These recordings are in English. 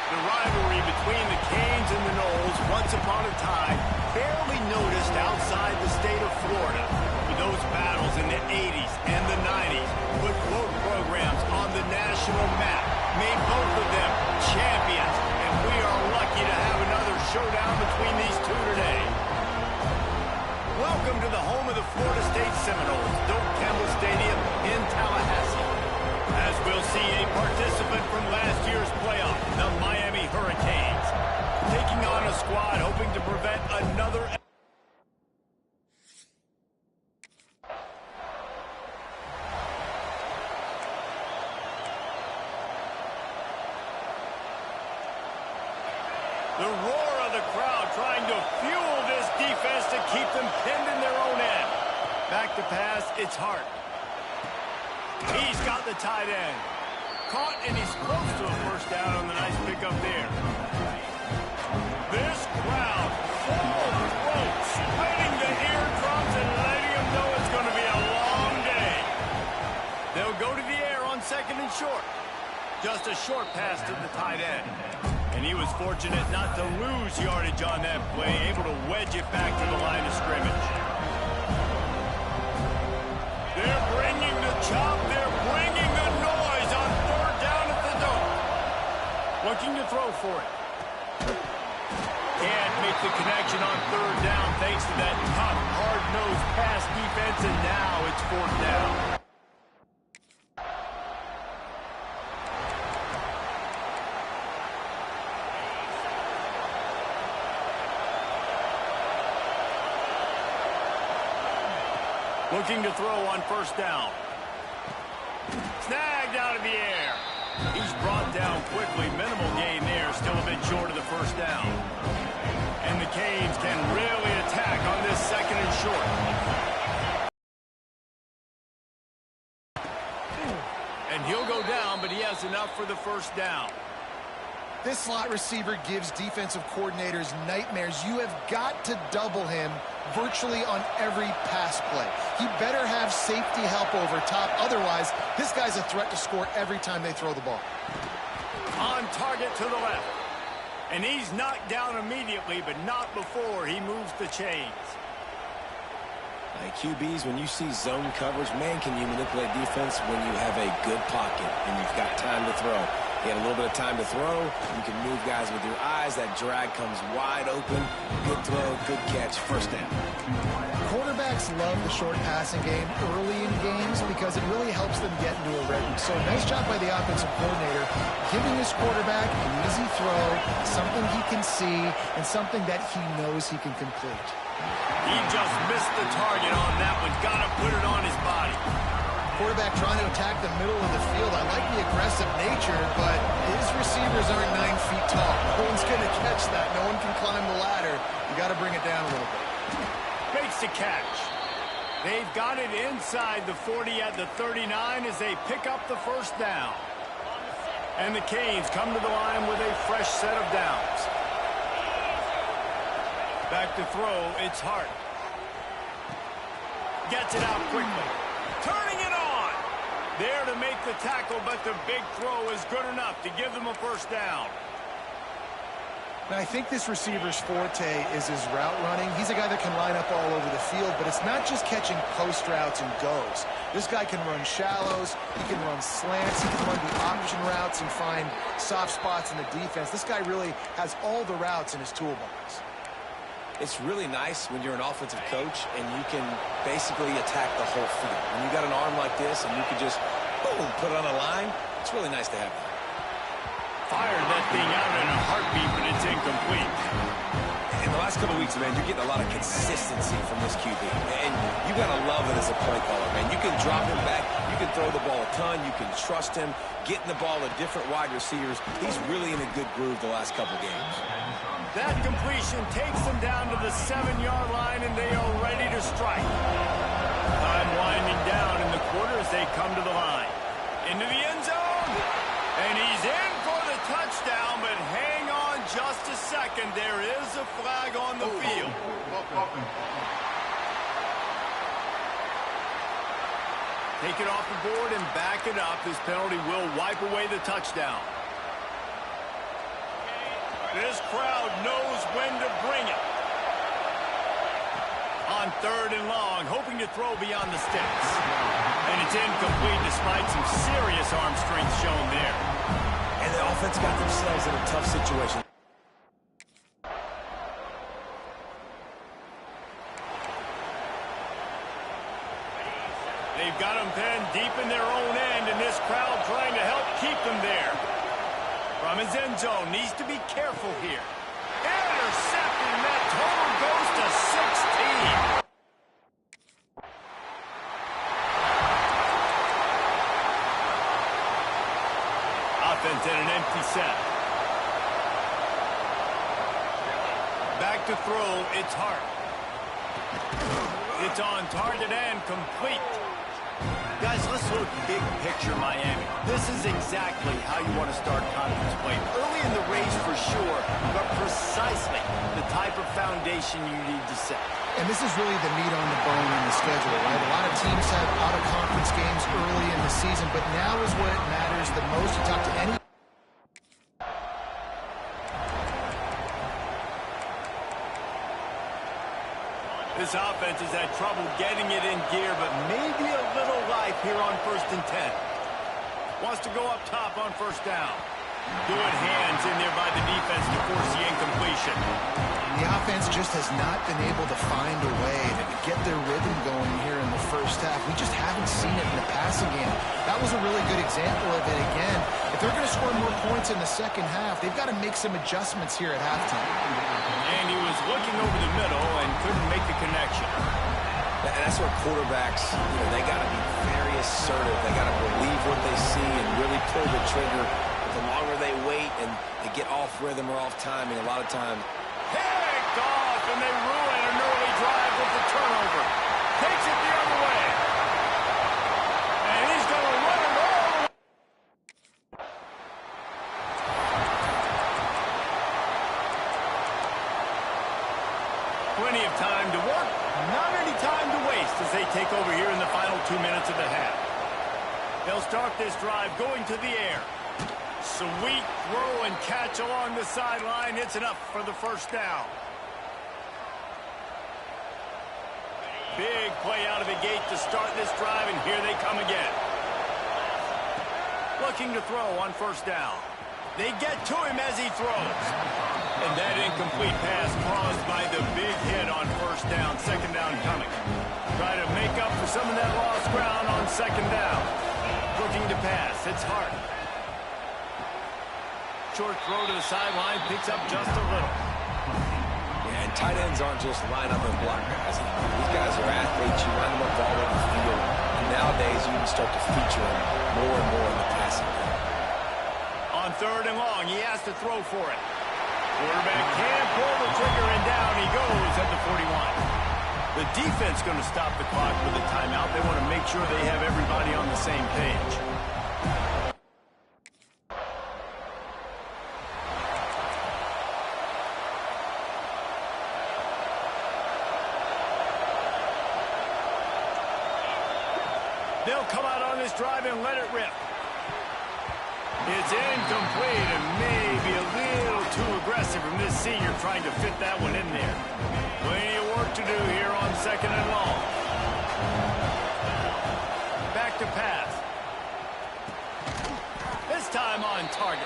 The rivalry between the Canes and the Noles, once upon a time, barely noticed outside the state of Florida. But those battles in the 80s and the 90s put both programs on the national map, made both of them champions, and we are lucky to have another showdown between these two today. Welcome to the home of the Florida State Seminoles, Doak Campbell Stadium in Tallahassee. As we'll see a participant from last year's playoff, the Miami Hurricanes, taking on a squad hoping to prevent another. The roar of the crowd trying to fuel this defense to keep them pinned in their own end. Back to pass, it's Hart. He's got the tight end. Caught, and he's close to a first down on the nice pickup there. This crowd, full throat, splitting the eardrums and letting them know it's going to be a long day. They'll go to the air on second and short. Just a short pass to the tight end. And he was fortunate not to lose yardage on that play, able to wedge it back to the line of scrimmage. They're bringing the chop. They're bringing the noise on third down at the Doak. Looking to throw for it. Can't make the connection on third down thanks to that tough, hard-nosed pass defense, and now it's fourth down. Looking to throw on first down. Snagged out of the air. He's brought down quickly. Minimal gain there. Still a bit short of the first down. And the Canes can really attack on this second and short. And he'll go down, but he has enough for the first down. This slot receiver gives defensive coordinators nightmares. You have got to double him virtually on every pass play. He better have safety help over top. Otherwise, this guy's a threat to score every time they throw the ball. On target to the left. And he's knocked down immediately, but not before he moves the chains. Like QBs, when you see zone coverage, man, can you manipulate defense when you have a good pocket and you've got time to throw. You had a little bit of time to throw. You can move guys with your eyes. That drag comes wide open. Good throw, good catch, first down. Quarterbacks love the short passing game early in games because it really helps them get into a rhythm. So nice job by the offensive coordinator, giving his quarterback an easy throw, something he can see, and something that he knows he can complete. He just missed the target on that one. Got to put it on his body. Quarterback trying to attack the middle of the field. I like the aggressive nature, but his receivers aren't 9 feet tall. No one's going to catch that. No one can climb the ladder. You got to bring it down a little bit. Makes the catch. They've got it inside the 40 at the 39 as they pick up the first down. And the Canes come to the line with a fresh set of downs. Back to throw, it's Hart. Gets it out quickly. Turning it on. There to make the tackle, but the big throw is good enough to give them a first down. Now, I think this receiver's forte is his route running. He's a guy that can line up all over the field, but it's not just catching post routes and goes. This guy can run shallows, he can run slants, he can run the option routes and find soft spots in the defense. This guy really has all the routes in his toolbox. It's really nice when you're an offensive coach and you can basically attack the whole field. When you got an arm like this and you can just, boom, put it on a line, it's really nice to have that. Fired that thing out in a heartbeat, but it's incomplete. In the last couple of weeks, man, you're getting a lot of consistency from this QB. And you got to love it as a play caller, man. You can drop him back. You can throw the ball a ton. You can trust him. Getting the ball to different wide receivers. He's really in a good groove the last couple games. That completion takes them down to the 7-yard line, and they are ready to strike. Time winding down in the quarter as they come to the line. Into the end zone. And he's in for the touchdown, but hang on just a second. There is a flag on the field. Take it off the board and back it up. This penalty will wipe away the touchdown. This crowd knows when to bring it. On 3rd and long, hoping to throw beyond the sticks. And it's incomplete despite some serious arm strength shown there. And the offense got themselves in a tough situation. They've got them pinned deep in their own end, and this crowd trying to help keep them there. From his end zone, needs to be careful here. Intercepted, and that total goes to 16. Offense in an empty set. Back to throw, it's Hart. It's on target and complete. Guys, let's look big picture Miami. This is exactly how you want to start conference play. Early in the race for sure, but precisely the type of foundation you need to set. And this is really the meat on the bone in the schedule, right? A lot of teams have out-of-conference games early in the season, but now is what matters the most. You talk to any This offense has had trouble getting it in gear, but maybe a little life here on 1st and 10. Wants to go up top on 1st down. Good hands in there by the defense to force the incompletion. The offense just has not been able to find a way to get their rhythm going here in the first half. We just haven't seen it in the passing game. That was a really good example of it again. If they're going to score more points in the second half, they've got to make some adjustments here at halftime. And he was looking over the middle and couldn't make the connection. And that's where quarterbacks, they got to be very assertive. They got to believe what they see and really pull the trigger. The longer they wait and they get off rhythm or off timing, a lot of time. Picked off, and they ruin an early drive with the turnover. Takes it the other way. And he's going to run it all. Plenty of time to work, not any time to waste as they take over here in the final 2 minutes of the half. They'll start this drive going to the air. Sweet throw and catch along the sideline. It's enough for the 1st down. Big play out of the gate to start this drive, and here they come again. Looking to throw on 1st down. They get to him as he throws. And that incomplete pass caused by the big hit on 1st down. 2nd down coming. Try to make up for some of that lost ground on 2nd down. Looking to pass. It's Hart. Short throw to the sideline, picks up just a little. Yeah, and tight ends aren't just line up and block guys. These guys are athletes. You line them up all over the field. And nowadays, you can start to feature them more and more in the passing game. On 3rd and long, he has to throw for it. Quarterback can't pull the trigger, and down he goes at the 41. The defense going to stop the clock with a timeout. They want to make sure they have everybody on the same page. They'll come out on this drive and let it rip. It's incomplete and maybe a little too aggressive from this senior trying to fit that one in there. Plenty of work to do here on 2nd and long. Back to pass. This time on target.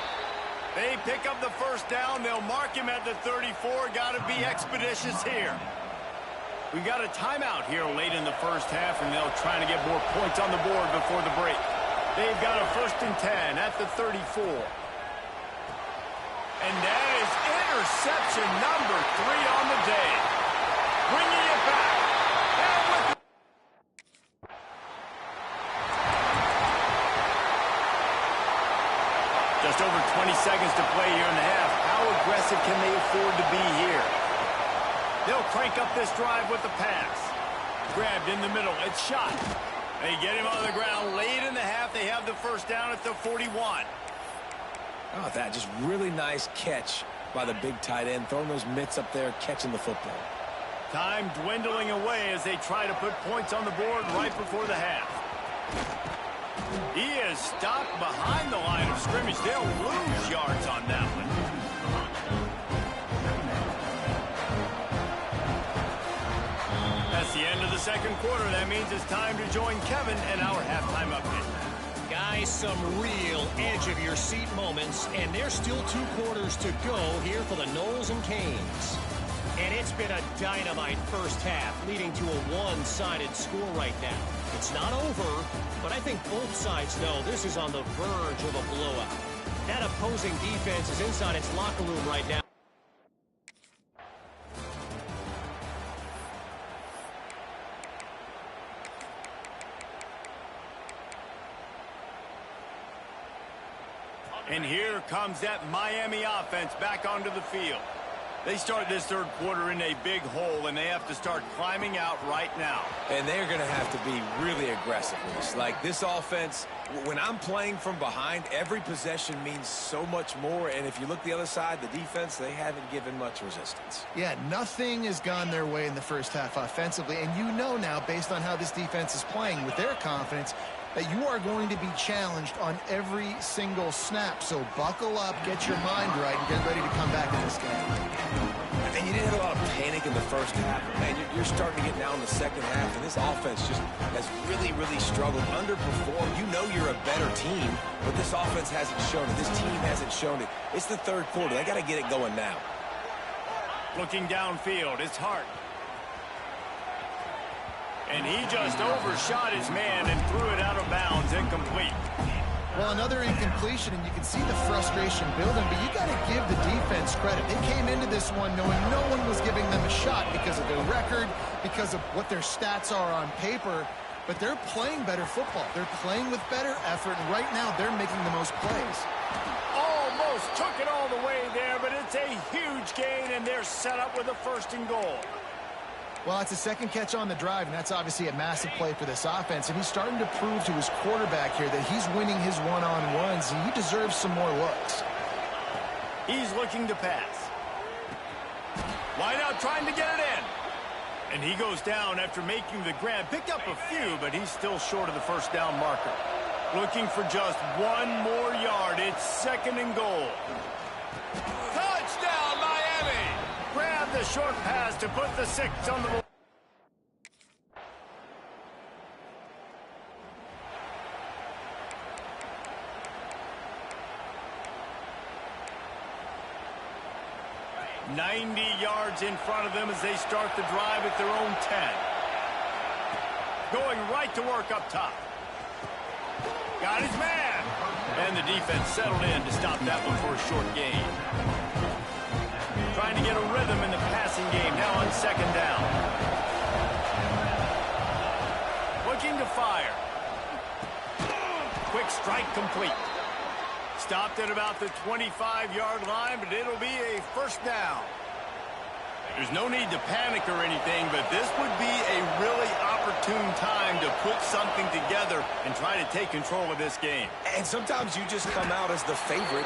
They pick up the 1st down. They'll mark him at the 34. Got to be expeditious here. We got a timeout here late in the 1st half, and they'll try to get more points on the board before the break. They've got a 1st and 10 at the 34. And that is interception number 3 on the day. Bringing it back. And with just over 20 seconds to play here in the half. How aggressive can they afford to be here? They'll crank up this drive with the pass. Grabbed in the middle. It's shot. They get him on the ground. Late in the half, they have the first down at the 41. Oh, that just really nice catch by the big tight end. Throwing those mitts up there, catching the football. Time dwindling away as they try to put points on the board right before the half. He is stopped behind the line of scrimmage. They'll lose yards on that one. That's the end of the second quarter. That means it's time to join Kevin and our halftime update. Guys, some real edge-of-your-seat moments, and there's still 2 quarters to go here for the Noles and Canes. And it's been a dynamite first half, leading to a one-sided score right now. It's not over, but I think both sides know this is on the verge of a blowout. That opposing defense is inside its locker room right now. And here comes that Miami offense back onto the field. They start this third quarter in a big hole, and they have to start climbing out right now. And they're going to have to be really aggressive with this. Like this offense, when I'm playing from behind, every possession means so much more. And if you look the other side, the defense, they haven't given much resistance. Yeah, nothing has gone their way in the first half offensively. And you know now, based on how this defense is playing with their confidence, that you are going to be challenged on every single snap. So buckle up, get your mind right, and get ready to come back in this game. And you didn't have a lot of panic in the first half. Man, you're starting to get down in the second half, and this offense just has really, really struggled, underperformed. You know you're a better team, but this offense hasn't shown it. This team hasn't shown it. It's the third quarter. They got to get it going now. Looking downfield, it's Hart. And he just overshot his man and threw it out of bounds, incomplete. Well, another incompletion, and you can see the frustration building, but you got to give the defense credit. They came into this one knowing no one was giving them a shot because of their record, because of what their stats are on paper, but they're playing better football. They're playing with better effort, and right now they're making the most plays. Almost took it all the way there, but it's a huge gain, and they're set up with a 1st and goal. Well, it's a second catch on the drive, and that's obviously a massive play for this offense. And he's starting to prove to his quarterback here that he's winning his one-on-ones, and he deserves some more looks. He's looking to pass. Wide out trying to get it in. And he goes down after making the grab. Picked up a few, but he's still short of the first down marker. Looking for just 1 more yard. It's 2nd and goal. Touchdown, Miami! Grab the short pass to put the 6 on the board. "90 yards in front of them as they start the drive at their own 10. Going right to work up top. Got his man. And the defense settled in to stop that one for a short gain. Trying to get a rhythm in the passing game now on 2nd down. Looking to fire. Quick strike complete. Stopped at about the 25-yard line, but it'll be a 1st down. There's no need to panic or anything, but this would be a really opportune time to put something together and try to take control of this game. And sometimes you just come out as the favorite,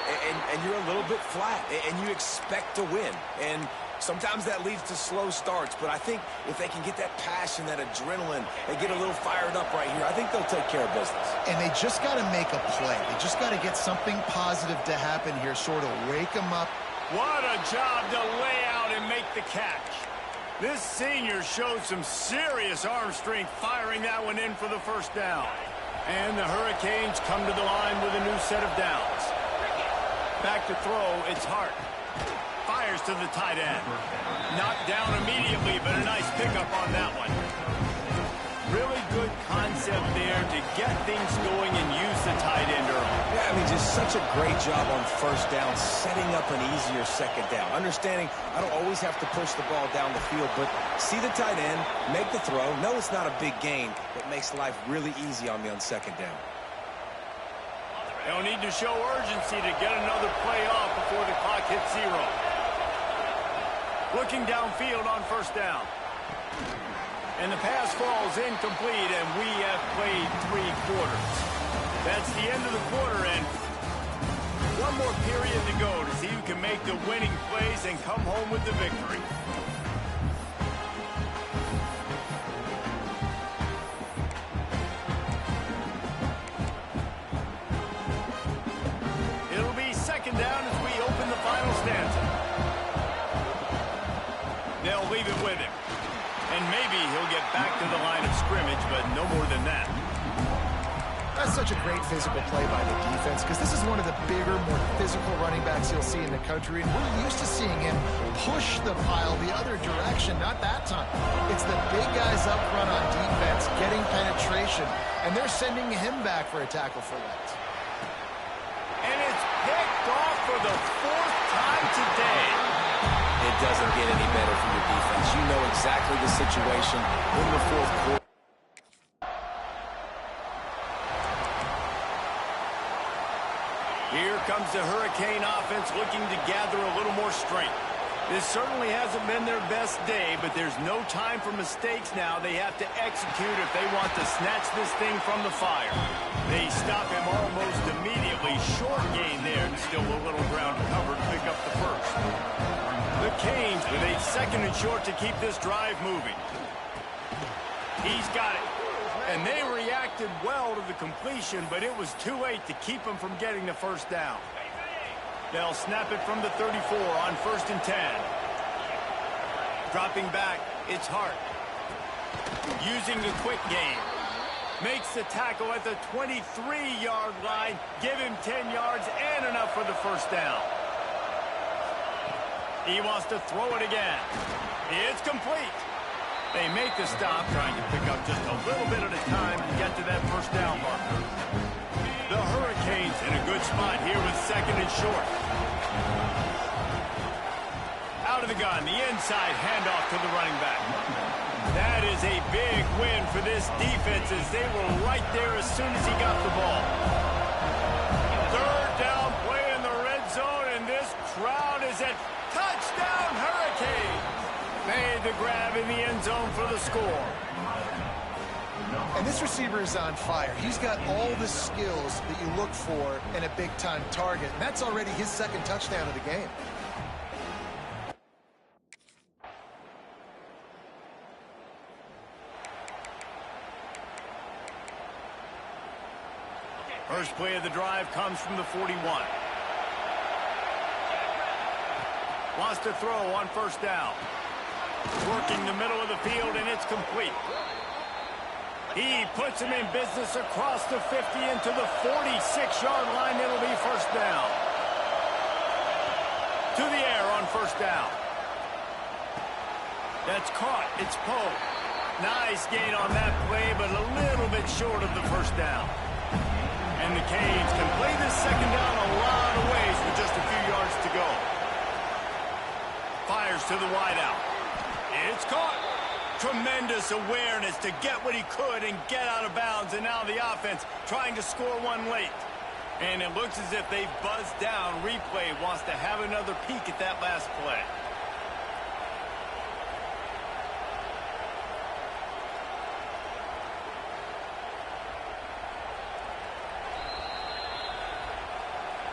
and you're a little bit flat, and you expect to win. And sometimes that leads to slow starts, but I think if they can get that passion, that adrenaline, and get a little fired up right here, I think they'll take care of business. And they just got to make a play. They just got to get something positive to happen here, sort of wake them up. What a job to lay out and make the catch. This senior showed some serious arm strength firing that one in for the 1st down. And the Hurricanes come to the line with a new set of downs. Back to throw, it's Hart. Fires to the tight end. Knocked down immediately, but a nice pickup on that one. Really good concept there to get things going and use the tight end early. Yeah, I mean, just such a great job on first down, setting up an easier second down. Understanding I don't always have to push the ball down the field, but see the tight end, make the throw. No, it's not a big gain, but makes life really easy on me on second down. They'll need to show urgency to get another play off before the clock hits 0. Looking downfield on first down. And the pass falls incomplete, and we have played 3 quarters. That's the end of the quarter, and one more period to go to see who can make the winning plays and come home with the victory. It'll be second down as we open the final stanza. They'll leave it with him. And maybe he'll get back to the line of scrimmage, but no more than that. That's such a great physical play by the defense because this is one of the bigger, more physical running backs you'll see in the country, and we're used to seeing him push the pile the other direction, not that time. It's the big guys up front on defense getting penetration, and they're sending him back for a tackle for that. And it's picked off for the 4th time today. It doesn't get any better for your defense. You know exactly the situation in the 4th quarter. Here comes the Hurricane offense looking to gather a little more strength. This certainly hasn't been their best day, but there's no time for mistakes now. They have to execute if they want to snatch this thing from the fire. They stop him almost immediately. Short gain there, and still a little ground covered to pick up the first. The Canes with a 2nd and short to keep this drive moving. He's got it. And they reacted well to the completion, but it was too late to keep him from getting the first down. They'll snap it from the 34 on 1st and 10. Dropping back, it's Hart. Using the quick game. Makes the tackle at the 23-yard line. Give him 10 yards and enough for the first down. He wants to throw it again. It's complete. They make the stop, trying to pick up just a little bit at a time to get to that first down marker. The Hurricanes in a good spot here with 2nd and short. Out of the gun, the inside handoff to the running back. That is a big win for this defense as they were right there as soon as he got the ball. 3rd down play in the red zone, and this crowd is at touchdown Hurricane. Made the grab in the end zone for the score. And this receiver is on fire. He's got all the skills that you look for in a big-time target, and that's already his 2nd touchdown of the game. First play of the drive comes from the 41. Wants to throw on first down. Working the middle of the field, and it's complete. He puts him in business across the 50 into the 46-yard line. It'll be first down. To the air on first down. That's caught. It's Poe. Nice gain on that play, but a little bit short of the first down. And the Canes can play this second down a lot of ways with just a few yards to go. Fires to the wideout. It's caught. Tremendous awareness to get what he could and get out of bounds. And now the offense trying to score one late. And it looks as if they've buzzed down. Replay wants to have another peek at that last play.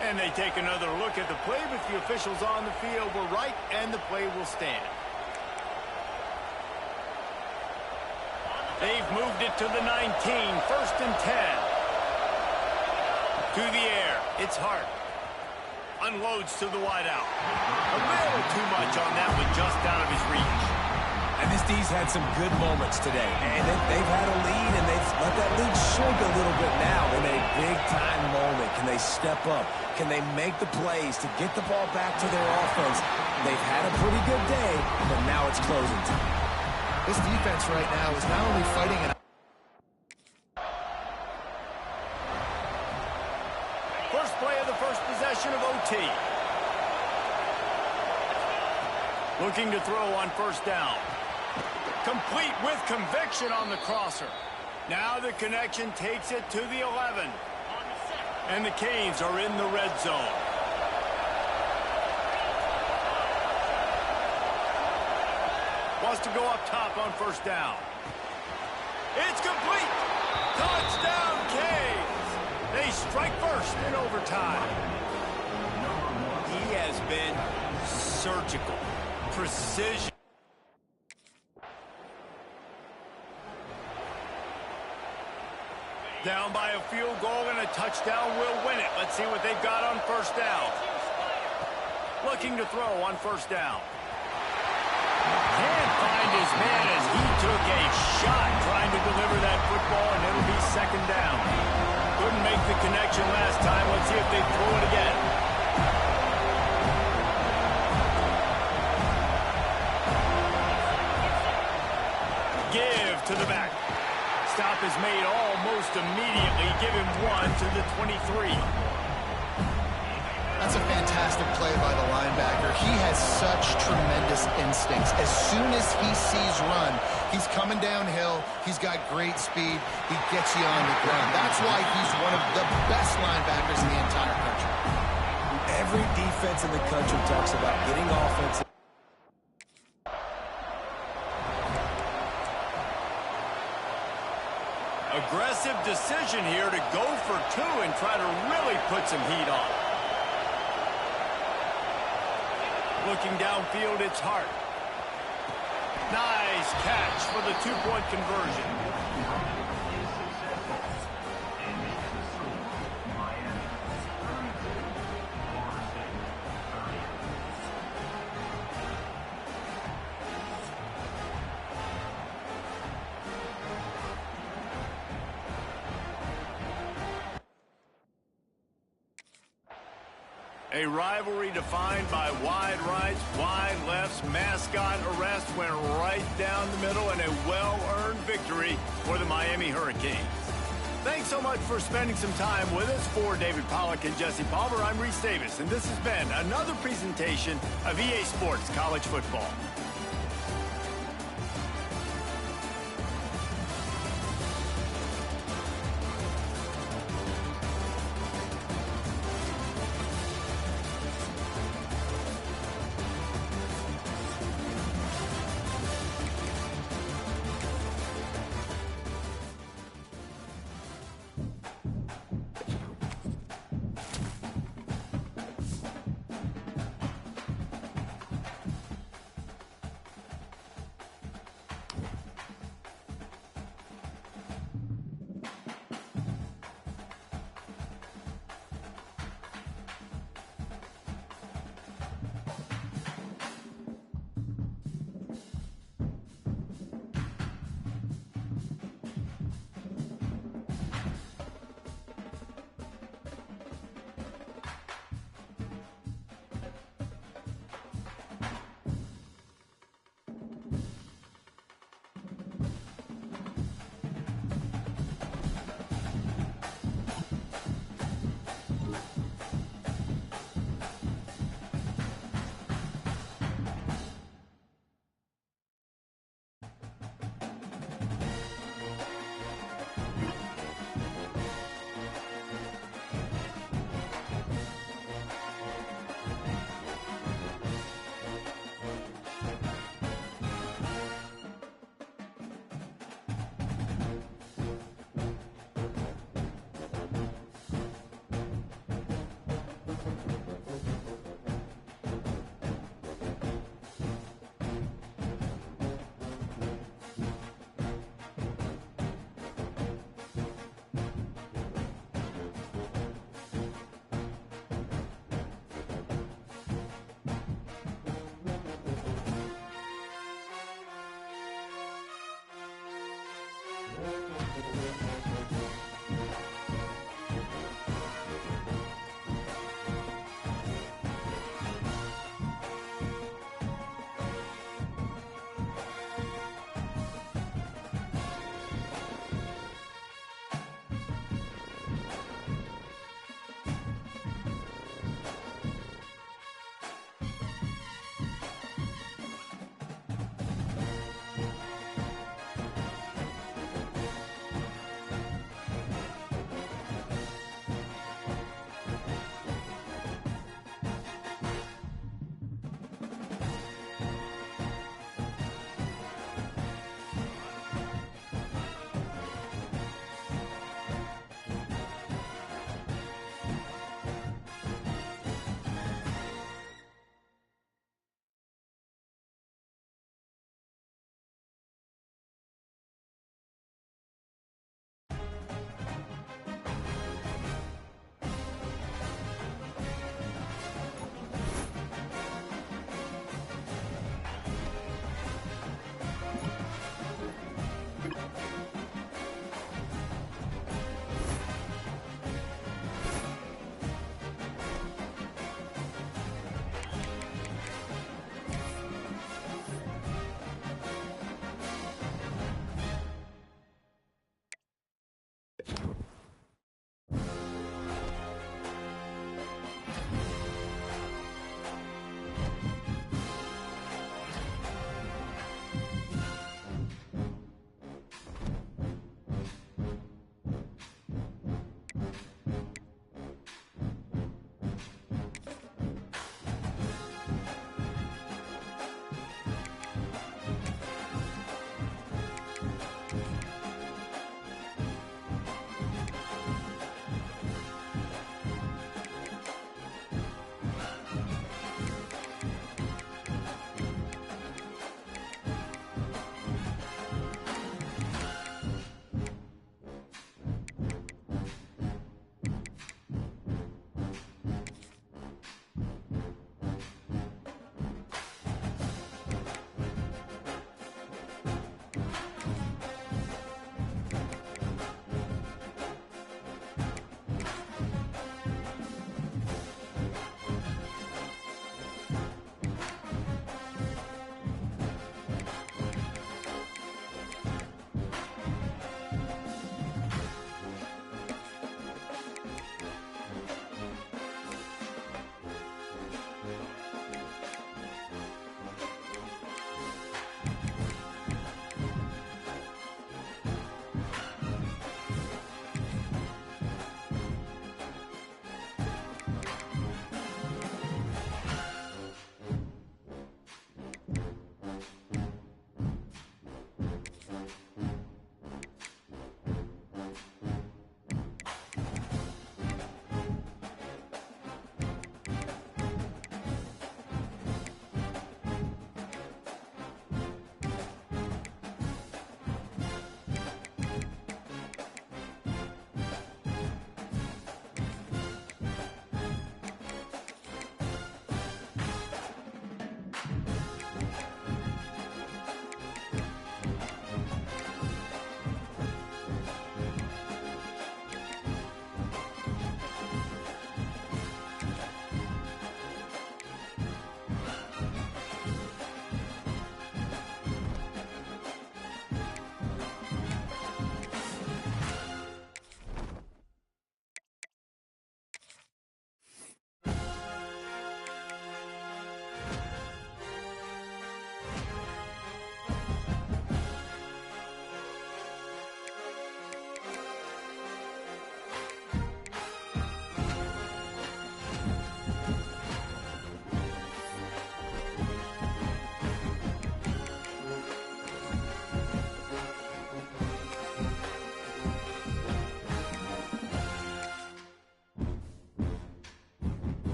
And they take another look at the play, but the officials on the field were right, and the play will stand. They've moved it to the 19, 1st and 10. To the air, it's Hart. Unloads to the wideout. A little too much on that one, just out of his reach. And this D's had some good moments today. And they've had a lead, and they've let that lead shrink a little bit now in a big-time moment. Can they step up? Can they make the plays to get the ball back to their offense? They've had a pretty good day, but now it's closing time. This defense right now is not only fighting an have the first possession of OT. Looking to throw on first down. Complete with conviction on the crosser. Now the connection takes it to the 11. And the Canes are in the red zone. Wants to go up top on first down. It's complete. Touchdown, Canes. They strike first in overtime. He has been surgical. Precision. Down by a field goal and a touchdown will win it. Let's see what they've got on first down. Looking to throw on first down. Can't find his man as he took a shot trying to deliver that football, and it'll be second down. Couldn't make the connection last time. Let's see if they throw it again. Give to the back. Stop is made almost immediately. Give him one to the 23. That's a fantastic play by the linebacker. He has such tremendous instincts. As soon as he sees run, he's coming downhill. He's got great speed. He gets you on the ground. That's why he's one of the best linebackers in the entire country. Every defense in the country talks about getting offense. Aggressive decision here to go for two and try to really put some heat on. Looking downfield, it's Hart. Nice catch for the two-point conversion. A rivalry defined by wide rights, wide lefts, mascot arrest went right down the middle, and a well-earned victory for the Miami Hurricanes. Thanks so much for spending some time with us. For David Pollack and Jesse Palmer, I'm Reese Davis, and this has been another presentation of EA Sports College Football.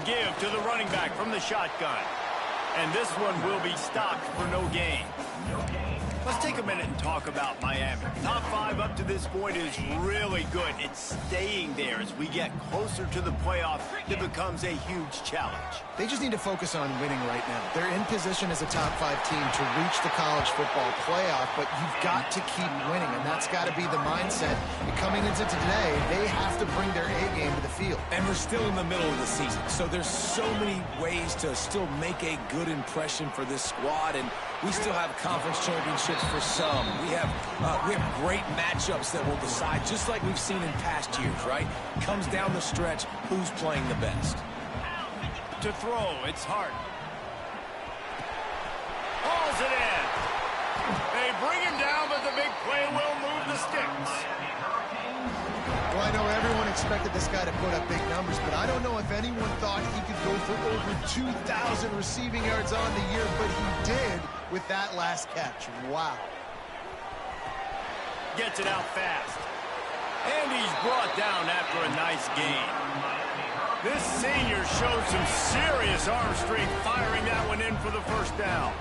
give to the running back from the shotgun. And this one will be stopped for no gain. Let's take a minute and talk about Miami. Top 5 up to this point is really good. It's staying there as we get closer to the playoff. It becomes a huge challenge. They just need to focus on winning right now. They're in position as a top 5 team to reach the college football playoff, but you've got to keep winning, and that's got to be the mindset. And coming into today, they have to bring their A game to the field. And we're still in the middle of the season, so there's so many ways to still make a good impression for this squad, and we still have conference championships for some. We have great matchups that will decide, just like we've seen in past years, right? Comes down the stretch, who's playing the best. To throw, it's Hart. Hauls it in. They bring him down, but the big play will move the sticks. Well, I know everyone expected this guy to put up big numbers, but I don't know if anyone thought he could go for over 2,000 receiving yards on the year, but he did with that last catch. Wow. Gets it out fast. And he's brought down after a nice gain. This senior showed some serious arm strength firing that one in for the first down.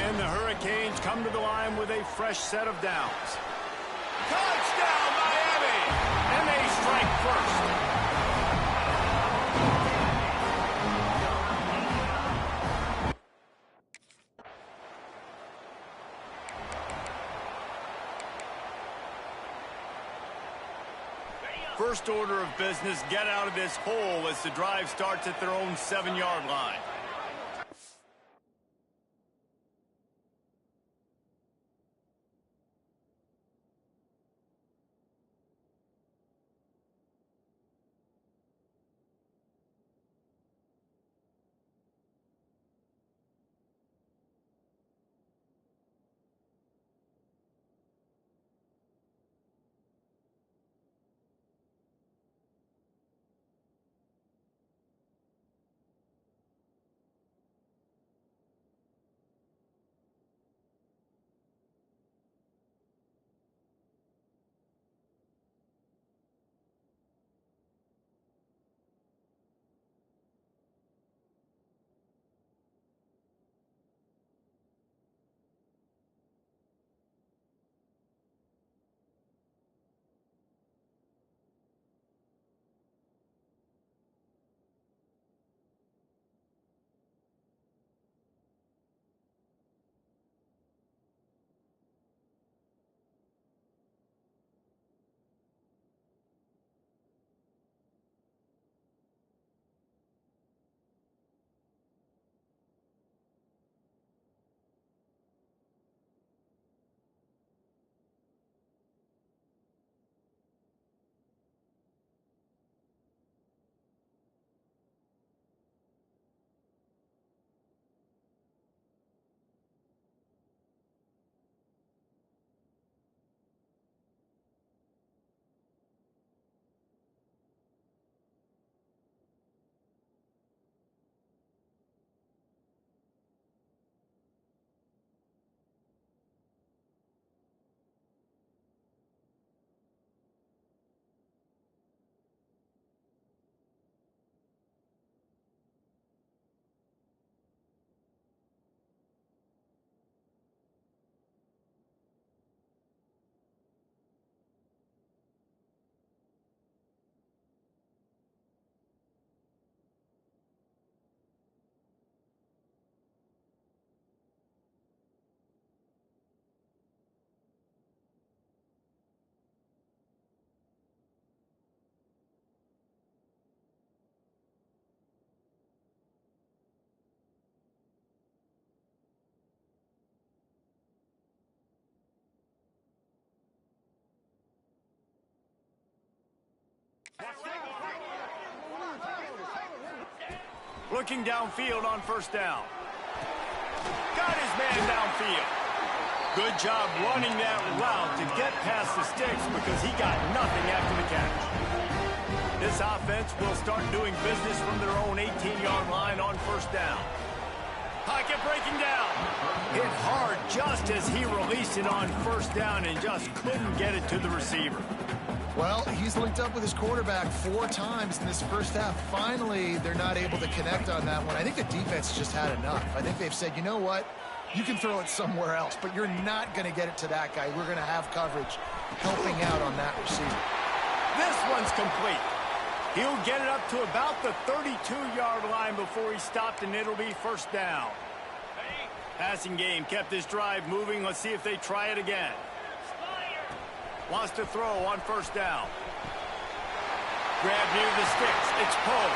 And the Hurricanes come to the line with a fresh set of downs. Touchdown, Miami! And they strike first. First order of business, get out of this hole as the drive starts at their own 7-yard line. Looking downfield on first down. Got his man downfield. Good job running that route to get past the sticks because he got nothing after the catch. This offense will start doing business from their own 18-yard line on first down. Pocket breaking down. Hit hard just as he released it on first down and just couldn't get it to the receiver. Well, he's linked up with his quarterback 4 times in this first half. Finally, they're not able to connect on that one. I think the defense just had enough. I think they've said, you know what? You can throw it somewhere else, but you're not going to get it to that guy. We're going to have coverage helping out on that receiver. This one's complete. He'll get it up to about the 32-yard line before he stopped, and it'll be first down. Passing game kept this drive moving. Let's see if they try it again. Wants to throw on first down. Grab near the sticks. It's Poe.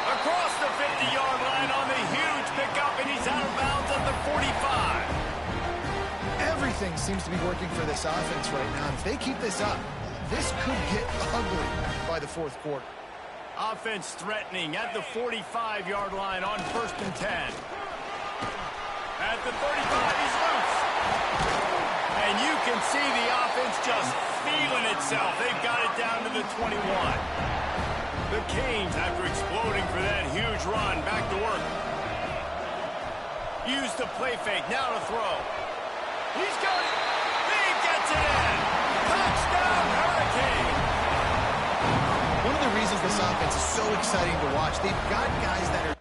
Across the 50-yard line on the huge pickup, and he's out of bounds at the 45. Everything seems to be working for this offense right now. If they keep this up, this could get ugly by the fourth quarter. Offense threatening at the 45-yard line on 1st and 10. At the 35, he's loose. And you can see the offense just feeling itself. They've got it down to the 21. The Canes, after exploding for that huge run, back to work. Use the play fake, now to throw. He's got it. He gets it in. Touchdown, Hurricane. One of the reasons this offense is so exciting to watch, they've got guys that are